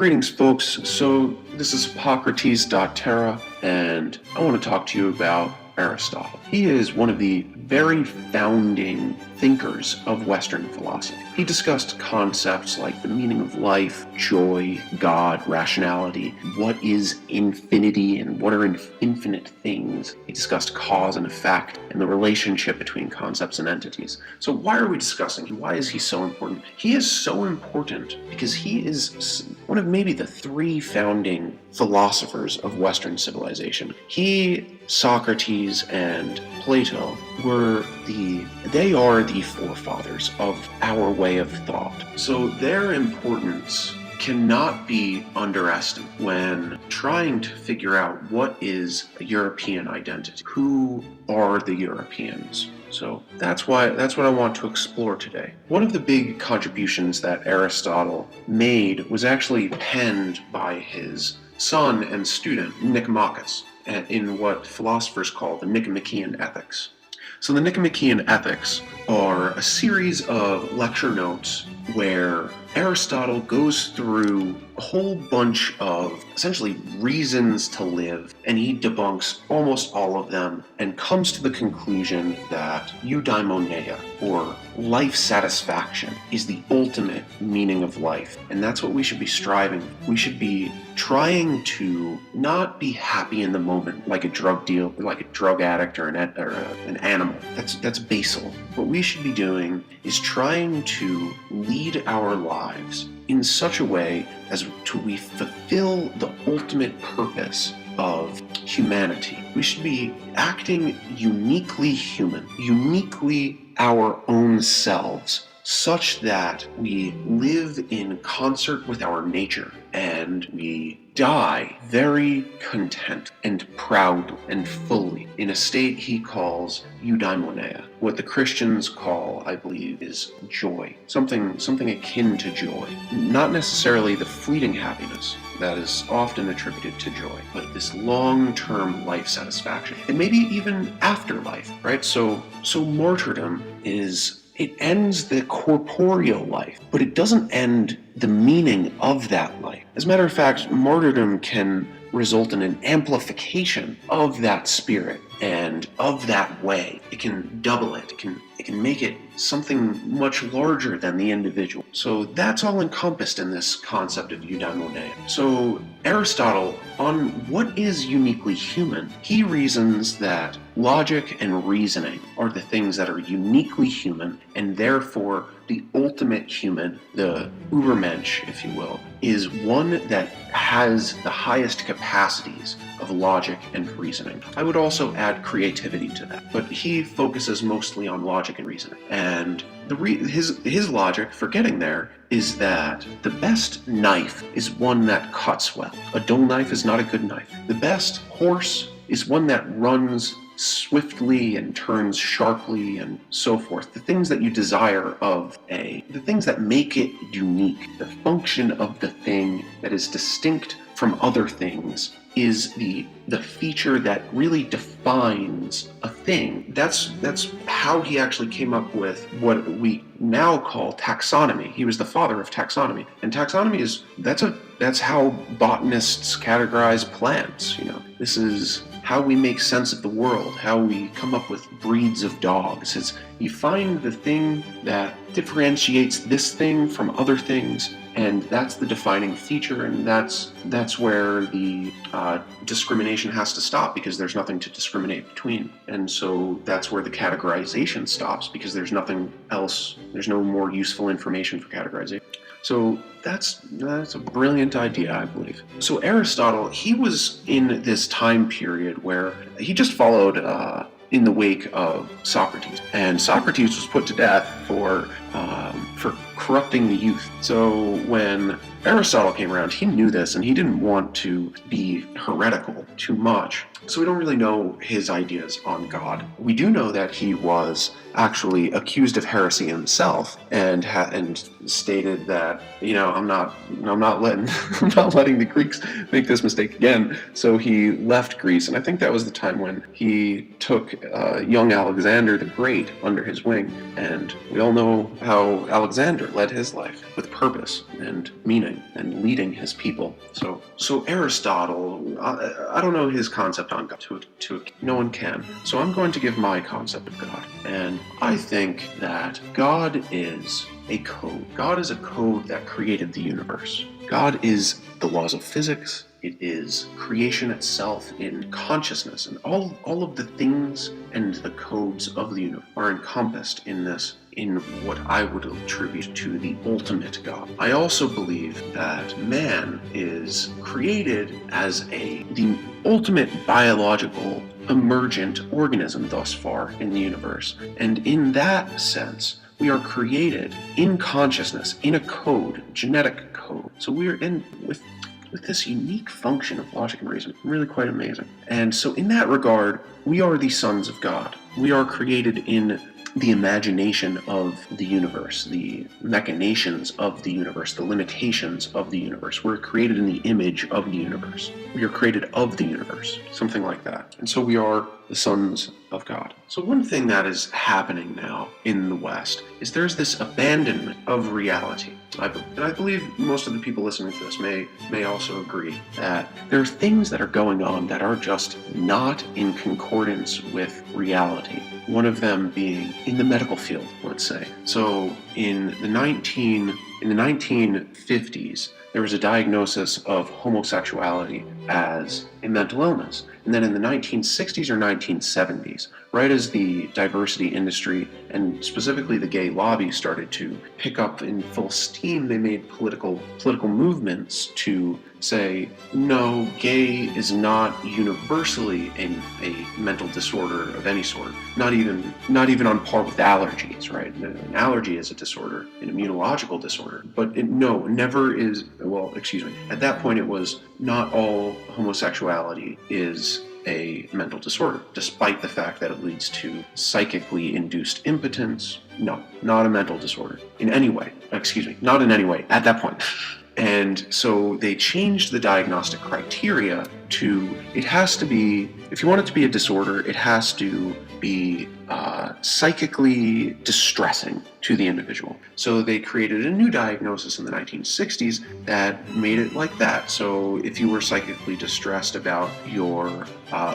Greetings, folks. So this is Hippocrates.terra, and I want to talk to you about Aristotle. He is one of the very founding thinkers of Western philosophy. He discussed concepts like the meaning of life, joy, God, rationality, what is infinity and what are infinite things. He discussed cause and effect and the relationship between concepts and entities. So why are we discussing him? Why is he so important? He is so important because he is one of maybe the three founding philosophers of Western civilization. He, Socrates, and Plato they are the forefathers of our way of thought. So their importance cannot be underestimated when trying to figure out what is a European identity. Who are the Europeans? So that's what I want to explore today. One of the big contributions that Aristotle made was actually penned by his son and student Nicomachus in what philosophers call the Nicomachean Ethics. So the Nicomachean Ethics are a series of lecture notes where Aristotle goes through a whole bunch of essentially reasons to live, and he debunks almost all of them and comes to the conclusion that eudaimonia, or life satisfaction, is the ultimate meaning of life. And that's what we should be striving. We should be trying to not be happy in the moment like a drug deal, like a drug addict or an animal. That's basal. What we should be doing is trying to lead our lives in such a way as to we fulfill the ultimate purpose of humanity. We should be acting uniquely human, uniquely our own selves, such that we live in concert with our nature and we die very content and proud and fully in a state he calls eudaimonia. What the Christians call, I believe, is joy. Something akin to joy. Not necessarily the fleeting happiness that is often attributed to joy, but this long-term life satisfaction. And maybe even afterlife, right? So martyrdom it ends the corporeal life, but it doesn't end the meaning of that life. As a matter of fact, martyrdom can result in an amplification of that spirit and of that way. It can double it. It can make it something much larger than the individual. So that's all encompassed in this concept of eudaimonia. So Aristotle, on what is uniquely human, he reasons that logic and reasoning are the things that are uniquely human, and therefore the ultimate human, the Übermensch, if you will, is one that has the highest capacities of logic and reasoning. I would also add creativity to that, but he focuses mostly on logic and reasoning. And his logic for getting there is that the best knife is one that cuts well. A dull knife is not a good knife. The best horse is one that runs swiftly and turns sharply and so forth. The things that you desire the things that make it unique, the function of the thing that is distinct from other things is the feature that really defines a thing. That's how he actually came up with what we now call taxonomy. He was the father of taxonomy. And taxonomy that's how botanists categorize plants, This is how we make sense of the world, how we come up with breeds of dogs. It's you find the thing that differentiates this thing from other things, and that's the defining feature, and that's where the discrimination has to stop, because there's nothing to discriminate between. And so that's where the categorization stops, because there's nothing else, there's no more useful information for categorization. So that's a brilliant idea, I believe. So Aristotle, he was in this time period where he just followed in the wake of Socrates, and Socrates was put to death for corrupting the youth. So when Aristotle came around, he knew this, and he didn't want to be heretical too much. So we don't really know his ideas on God. We do know that he was actually accused of heresy himself, and stated that I'm not letting the Greeks make this mistake again. So he left Greece, and I think that was the time when he took young Alexander the Great under his wing. And we all know how Alexander led his life with purpose and meaning and leading his people. So Aristotle, I don't know his concept on God. No one can. So I'm going to give my concept of God. And I think that God is a code. God is a code that created the universe. God is the laws of physics. It is creation itself in consciousness, and all of the things and the codes of the universe are encompassed in this, in what I would attribute to the ultimate God. I also believe that man is created as the ultimate biological emergent organism thus far in the universe. And in that sense, we are created in consciousness, in a code, genetic code. So we are in with this unique function of logic and reason. Really quite amazing. And so in that regard, we are the sons of God. We are created in the imagination of the universe, the machinations of the universe, the limitations of the universe. We're created in the image of the universe. We are created of the universe, something like that. And so we are the sons of God. So one thing that is happening now in the West is there's this abandonment of reality. And I believe most of the people listening to this may also agree that there are things that are going on that are just not in concordance with reality. One of them being in the medical field, let's say. So in the 1950s, there was a diagnosis of homosexuality as a mental illness. And then in the 1960s or 1970s, right as the diversity industry and specifically the gay lobby started to pick up in full steam, they made political movements to say, no, gay is not universally a mental disorder of any sort, not even on par with allergies, right? An allergy is a disorder, an immunological disorder, but never is, at that point it was not all homosexuality is a mental disorder, despite the fact that it leads to psychically induced impotence. No, not a mental disorder in any way. Not in any way at that point. And so they changed the diagnostic criteria to, it has to be, if you want it to be a disorder, it has to be psychically distressing to the individual. So they created a new diagnosis in the 1960s that made it like that. So if you were psychically distressed about your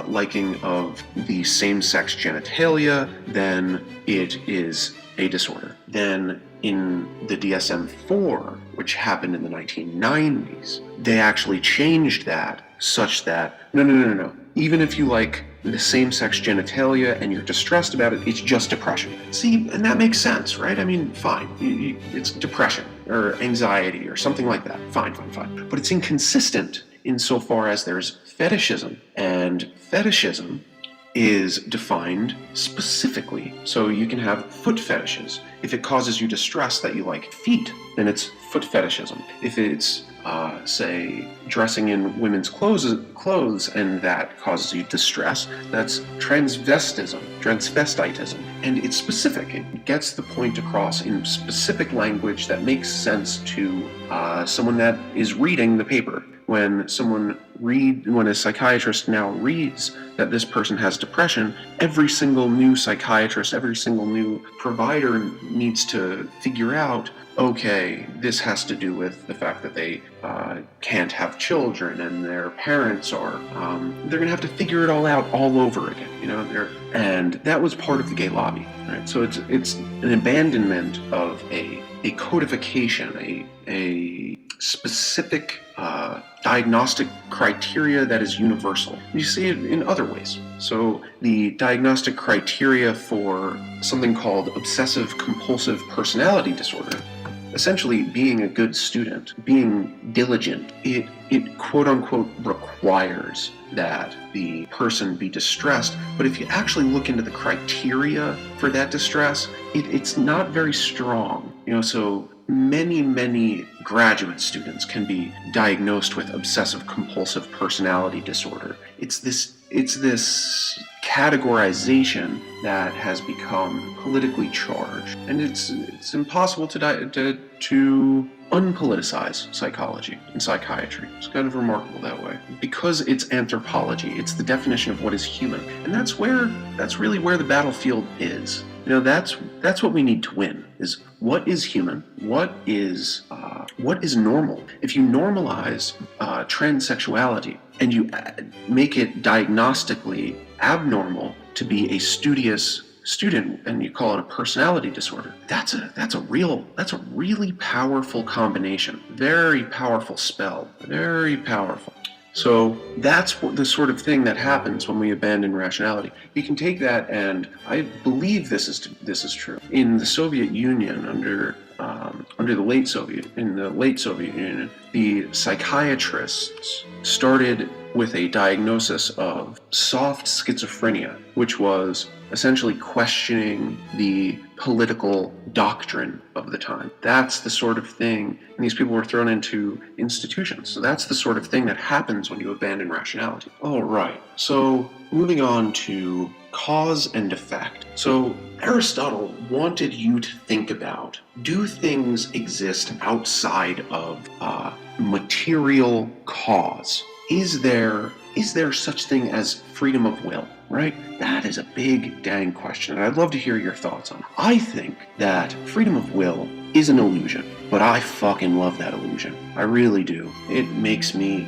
liking of the same-sex genitalia, then it is a disorder. Then in the DSM-4, which happened in the 1990s, they actually changed that such that, no. Even if you like the same-sex genitalia and you're distressed about it, it's just depression. See, and that makes sense, right? I mean, fine. It's depression or anxiety or something like that. Fine. But it's inconsistent insofar as there's fetishism. And fetishism is defined specifically. So you can have foot fetishes. If it causes you distress that you like feet, then it's foot fetishism. If it's, say, dressing in women's clothes and that causes you distress, that's transvestitism. And it's specific. It gets the point across in specific language that makes sense to someone that is reading the paper. When a psychiatrist now reads that this person has depression, every single new psychiatrist, every single new provider needs to figure out, okay, this has to do with the fact that they can't have children and their parents are, they're going to have to figure it all out all over again, and that was part of the gay lobby, right? So it's an abandonment of a codification, a specific diagnostic criteria that is universal. You see it in other ways. So the diagnostic criteria for something called obsessive compulsive personality disorder, essentially being a good student, being diligent, it quote unquote requires that the person be distressed. But if you actually look into the criteria for that distress, it's not very strong. So many graduate students can be diagnosed with obsessive compulsive personality disorder. It's this categorization that has become politically charged, and it's impossible to unpoliticize psychology and psychiatry. It's kind of remarkable that way. Because it's anthropology, it's the definition of what is human. And that's really where the battlefield is. That's what we need to win, is what is human, what is normal. If you normalize transsexuality and you make it diagnostically abnormal to be a studious student and you call it a personality disorder, that's a really powerful combination. Very powerful spell. Very powerful. So that's the sort of thing that happens when we abandon rationality. You can take that, and I believe this is true. In the Soviet Union, under the late Soviet Union, the psychiatrists started with a diagnosis of soft schizophrenia, which was essentially questioning the political doctrine of the time. That's the sort of thing, and these people were thrown into institutions. So that's the sort of thing that happens when you abandon rationality. All right, so moving on to cause and effect. So Aristotle wanted you to think about, do things exist outside of material cause? Is there such thing as freedom of will, right? That is a big dang question, and I'd love to hear your thoughts on it. I think that freedom of will is an illusion, but I fucking love that illusion. I really do. It makes me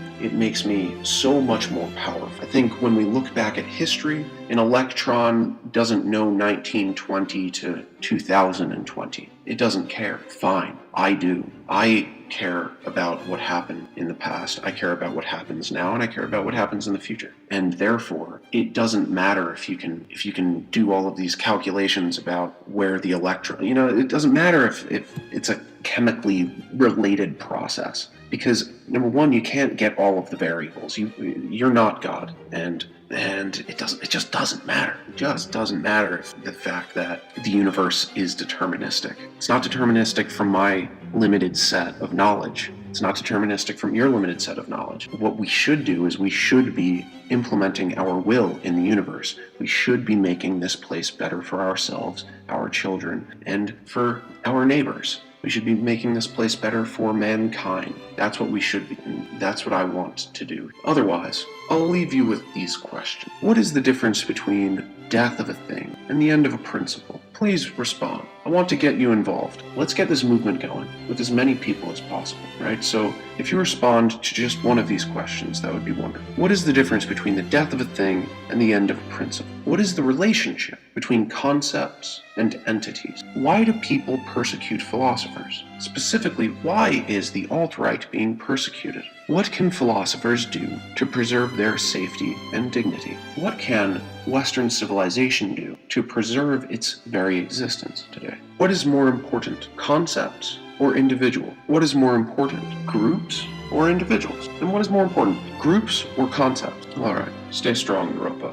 so much more powerful. I think when we look back at history, an electron doesn't know 1920 to 2020. It doesn't care. Fine. I do. I care about what happened in the past. I care about what happens now, and I care about what happens in the future. And therefore, it doesn't matter if you can do all of these calculations about where the electron, it doesn't matter if it's a chemically related process, because number one, you can't get all of the variables. You're not God, and it just doesn't matter. It just doesn't matter if the fact that the universe is deterministic. It's not deterministic from my limited set of knowledge. It's not deterministic from your limited set of knowledge. What we should do is we should be implementing our will in the universe. We should be making this place better for ourselves, our children, and for our neighbors. We should be making this place better for mankind. That's what we should be, and that's what I want to do. Otherwise, I'll leave you with these questions. What is the difference between death of a thing and the end of a principle? Please respond. I want to get you involved. Let's get this movement going with as many people as possible, right? So if you respond to just one of these questions, that would be wonderful. What is the difference between the death of a thing and the end of a principle? What is the relationship between concepts and entities? Why do people persecute philosophers? Specifically, why is the alt-right being persecuted? What can philosophers do to preserve their safety and dignity? What can Western civilization do to preserve its very existence today? What is more important, concepts or individual? What is more important, groups or individuals? And what is more important, groups or concepts? All right, stay strong, Europa.